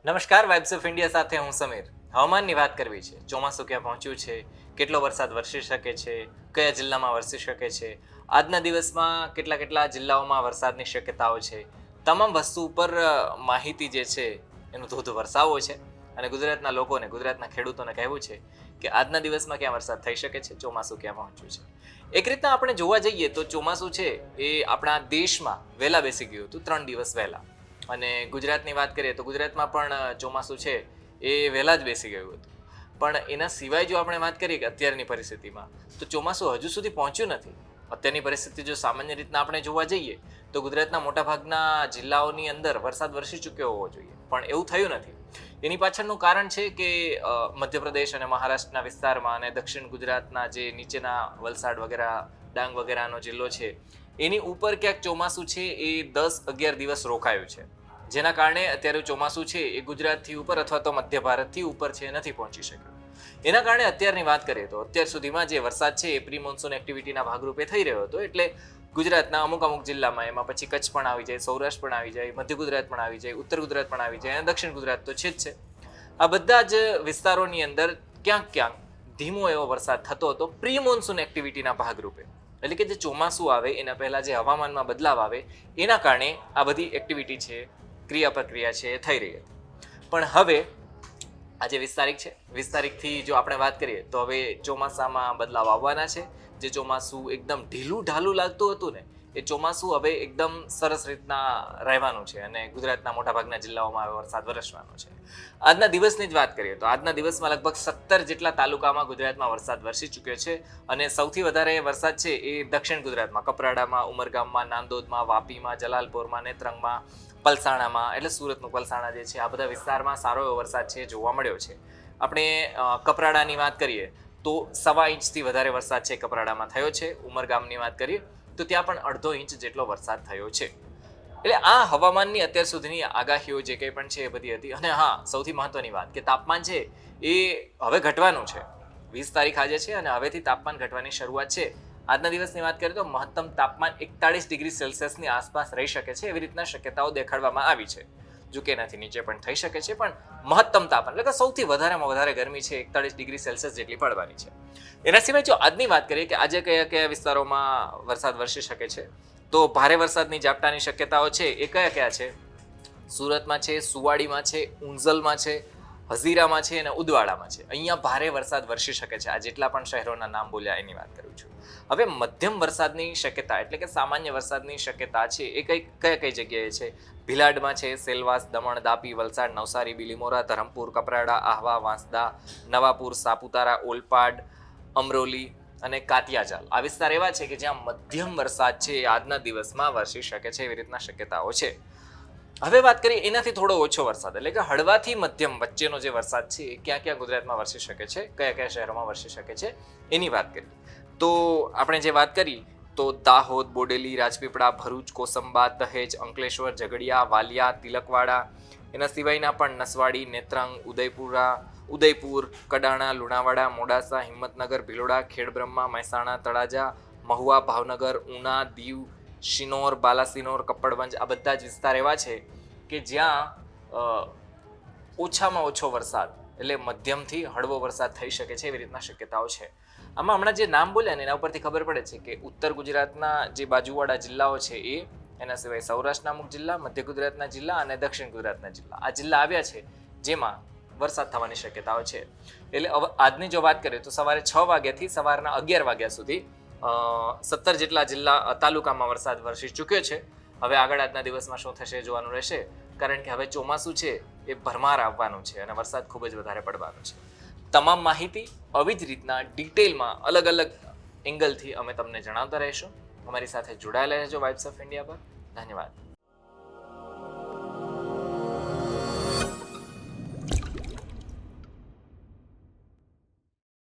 નમસ્કાર, vibes of India સાથે હું સમીર. હવામાનની વાત કરવી છે. ચોમાસું ક્યાં પહોંચ્યું છે, કેટલો વરસાદ વરસી શકે છે, કયા જિલ્લામાં વરસી શકે છે, આજના દિવસમાં કેટલા કેટલા જિલ્લાઓમાં વરસાદની શક્યતાઓ છે. તમામ વસ્તુ ઉપર માહિતી જે છે એનો ધોધ વરસાવો છે. અને ગુજરાતના લોકોને, ગુજરાતના ખેડૂતોને કહેવું છે કે આજના દિવસમાં ક્યાં વરસાદ થઈ શકે છે, ચોમાસું ક્યાં પહોંચ્યું છે. એક રીતના આપણે જોવા જઈએ તો ચોમાસું છે એ આપણા દેશમાં વહેલા બેસી ગયું હતું, 3 દિવસ વહેલા. અને ગુજરાતની વાત કરીએ તો ગુજરાતમાં પણ ચોમાસું છે એ વહેલા જ બેસી ગયું હતું. પણ એના સિવાય જો આપણે વાત કરીએ કે અત્યારની પરિસ્થિતિમાં તો ચોમાસું હજુ સુધી પહોંચ્યું નથી. અત્યારની પરિસ્થિતિ જો સામાન્ય રીતના આપણે જોવા જઈએ તો ગુજરાતના મોટાભાગના જિલ્લાઓની અંદર વરસાદ વરસી ચૂક્યો હોવો જોઈએ, પણ એવું થયું નથી. એની પાછળનું કારણ છે કે મધ્યપ્રદેશ અને મહારાષ્ટ્રના વિસ્તારમાં અને દક્ષિણ ગુજરાતના જે નીચેના વલસાડ વગેરે, ડાંગ વગેરેનો જિલ્લો છે એની ઉપર ક્યાંક ચોમાસું છે એ 10-11 દિવસ રોકાયું છે. જેના કારણે અત્યારે ચોમાસું છે એ ગુજરાતથી ઉપર અથવા તો મધ્ય ભારતથી ઉપર છે નથી પહોંચી શક્યું. એના કારણે અત્યારની વાત કરીએ તો અત્યાર સુધીમાં જે વરસાદ છે એ પ્રી મોન્સૂન એક્ટિવિટીના ભાગરૂપે થઈ રહ્યો હતો. એટલે ગુજરાતના અમુક જિલ્લામાં, એમાં પછી કચ્છ પણ આવી જાય, સૌરાષ્ટ્ર પણ આવી જાય, મધ્ય ગુજરાત પણ આવી જાય, ઉત્તર ગુજરાત પણ આવી જાય અને દક્ષિણ ગુજરાત તો છે જ છે. આ બધા જ વિસ્તારોની અંદર ક્યાંક ક્યાંક ધીમો એવો વરસાદ થતો હતો પ્રી મોન્સૂન એક્ટિવિટીના ભાગરૂપે. એટલે કે જે ચોમાસું આવે એના પહેલા જે હવામાનમાં બદલાવ આવે એના કારણે આ બધી એક્ટિવિટી છે, ક્રિયા પ્રક્રિયા છે એ થઈ રહી હતી. પણ હવે આજે 20 તારીખ છે. 20 તારીખથી જો આપણે વાત કરીએ તો હવે ચોમાસામાં બદલાવ આવવાના છે. જે ચોમાસું એકદમ ઢીલું ઢાલું લાગતું હતું ને એ ચોમાસું હવે એકદમ સરસ રીતના રહેવાનું છે અને ગુજરાતના મોટાભાગના જિલ્લાઓમાં હવે વરસાદ વરસવાનો છે. આજના દિવસની જ વાત કરીએ તો આજના દિવસમાં લગભગ 17 જેટલા તાલુકામાં ગુજરાતમાં વરસાદ વરસી ચૂક્યો છે. અને સૌથી વધારે વરસાદ છે એ દક્ષિણ ગુજરાતમાં, કપરાડામાં, ઉમરગામમાં, નાંદોદમાં, વાપીમાં, જલાલપોરમાં, નેત્રંગમાં, પલસાણામાં, એટલે સુરતનું પલસાણા જે છે, આ બધા વિસ્તારમાં સારો એવો વરસાદ છે જોવા મળ્યો છે. આપણે કપરાડાની વાત કરીએ તો 1.25 ઇંચથી વધારે વરસાદ છે કપરાડામાં થયો છે. ઉમરગામની વાત કરીએ તો ત્યાં પણ 1.5 ઇંચ જેટલો વરસાદ થયો છે. એટલે આ હવામાનની અત્યાર સુધીની આગાહીઓ જે કંઈ પણ છે એ બધી હતી. અને હા, સૌથી મહત્વની વાત કે તાપમાન છે એ હવે ઘટવાનું છે. 20 તારીખ આજે છે અને હવેથી તાપમાન ઘટવાની શરૂઆત છે. આજના દિવસની વાત કરીએ તો મહત્તમ તાપમાન 41 ડિગ્રી સેલ્સિયસની આસપાસ રહી શકે છે એવી રીતના શક્યતાઓ દેખાડવામાં આવી છે. જો કે એનાથી નીચે પણ થઈ શકે છે, પણ મહત્તમ તાપમાન એટલે કે સૌથી વધારેમાં વધારે ગરમી છે 41 ડિગ્રી સેલ્સિયસ જેટલી પડવાની છે. એના સિવાય જો આજની વાત કરીએ કે આજે કયા કયા વિસ્તારોમાં વરસાદ વરસી શકે છે તો ભારે વરસાદની ઝાપટાની શક્યતાઓ છે એ કયા કયા છે? સુરતમાં છે, સુવાડીમાં છે, ઉંઝલમાં છે, હઝીરામાં છે અને ઉદવાડામાં છે. અહીંયા ભારે વરસાદ વરસી શકે છે. આ જેટલા પણ શહેરોના નામ બોલ્યા એની વાત કરું છું. હવે મધ્યમ વરસાદની શક્યતા એટલે કે સામાન્ય વરસાદની શક્યતા છે એ કઈ જગ્યાએ છે? ભીલાડમાં છે, સેલવાસ, દમણ, દાપી, વલસાડ, નવસારી, બિલીમોરા, ધરમપુર, કપરાડા, આહવા, વાંસદા, નવાપુર, સાપુતારા, ઓલપાડ, અમરોલી અને કાતિયાજાલ. આ વિસ્તાર એવા છે કે જ્યાં મધ્યમ વરસાદ છે એ આજના દિવસમાં વરસી શકે છે એવી રીતના શક્યતાઓ છે. હવે વાત કરીએ એનાથી થોડો ઓછો વરસાદ એટલે કે હળવાથી મધ્યમ વચ્ચેનો જે વરસાદ છે એ ક્યાં ક્યાં ગુજરાતમાં વરસી શકે છે, કયા કયા શહેરોમાં વરસી શકે છે એની વાત કરીએ તો આપણે જે વાત કરી તો દાહોદ, બોડેલી, રાજપીપળા, ભરૂચ, કોસંબા, દહેજ, અંકલેશ્વર, ઝઘડિયા, વાલિયા, તિલકવાડા, એના સિવાયના પણ નસવાડી, નેત્રંગ, ઉદયપુર, કડાણા, લુણાવાડા, મોડાસા, હિંમતનગર, ભિલોડા, ખેડબ્રહ્મા, મહેસાણા, તળાજા, મહુવા, ભાવનગર, ઉના, દીવ, શિનોર, બાલાસિનોર, કપ્પડવંજ, આ બધા જ વિસ્તાર એવા છે કે જ્યાં ઓછામાં ઓછો વરસાદ એટલે મધ્યમથી હળવો વરસાદ થઈ શકે છે એવી રીતના શક્યતાઓ છે. આમાં હમણાં જે નામ બોલ્યા ને એના ઉપરથી ખબર પડે છે કે ઉત્તર ગુજરાતના જે બાજુવાળા જિલ્લાઓ છે એ, એના સિવાય સૌરાષ્ટ્રના અમુક જિલ્લા, મધ્ય ગુજરાતના જિલ્લા અને દક્ષિણ ગુજરાતના જિલ્લા, આ જિલ્લા આવ્યા છે જેમાં વરસાદ થવાની શક્યતાઓ છે. એટલે આજની જો વાત કરીએ તો સવારે 6 વાગ્યાથી સવારના 11 વાગ્યા સુધી 17 જેટલા તાલુકામાં વરસાદ વરસી ચૂક્યો છે. હવે આગળ આજના દિવસમાં શું થશે જોવાનું રહેશે, કારણ કે હવે ચોમાસું છે એ ભરમાર આવવાનું છે અને વરસાદ ખૂબ જ વધારે પડવાનો છે. તમામ માહિતી આવી જ રીતના ડિટેલમાં અલગ અલગ એંગલથી અમે તમને જણાવતા રહીશું. અમારી સાથે જોડાયેલા રહેજો વાઇબ્સ ઓફ ઇન્ડિયા પર. ધન્યવાદ.